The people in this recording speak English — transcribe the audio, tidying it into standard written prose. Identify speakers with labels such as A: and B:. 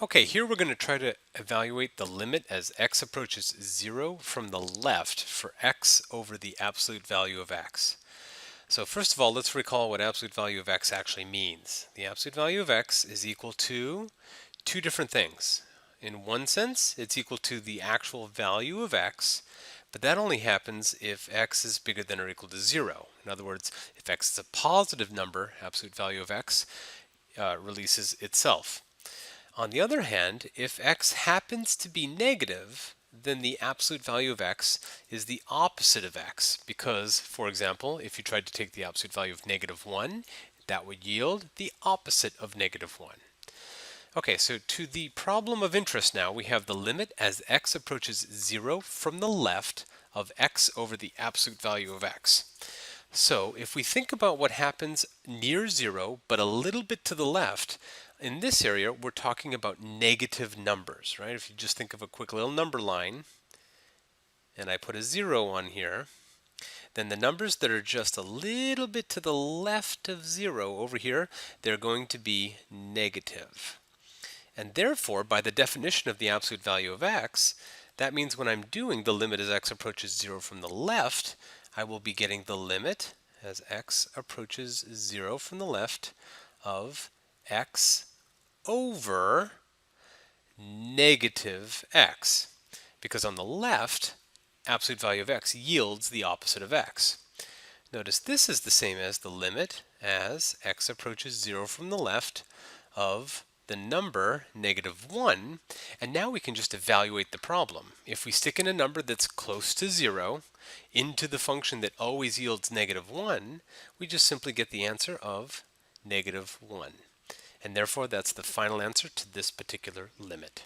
A: Okay, here we're going to try to evaluate the limit as x approaches 0 from the left for x over the absolute value of x. So first of all, let's recall what absolute value of x actually means. The absolute value of x is equal to two different things. In one sense, it's equal to the actual value of x, but that only happens if x is bigger than or equal to 0. In other words, if x is a positive number, absolute value of x releases itself. On the other hand, if x happens to be negative, then the absolute value of x is the opposite of x, because, for example, if you tried to take the absolute value of -1, that would yield the opposite of -1. Okay, so to the problem of interest now, we have the limit as x approaches 0 from the left of x over the absolute value of x. So if we think about what happens near 0, but a little bit to the left, in this area, we're talking about negative numbers, right? If you just think of a quick little number line, and I put a 0 on here, then the numbers that are just a little bit to the left of 0 over here, they're going to be negative. And therefore, by the definition of the absolute value of x, that means when I'm doing the limit as x approaches 0 from the left, I will be getting the limit as x approaches 0 from the left of x over negative x, because on the left, absolute value of x yields the opposite of x. Notice this is the same as the limit as x approaches 0 from the left of the number -1, and now we can just evaluate the problem. If we stick in a number that's close to 0 into the function that always yields -1, we just simply get the answer of -1. And therefore, that's the final answer to this particular limit.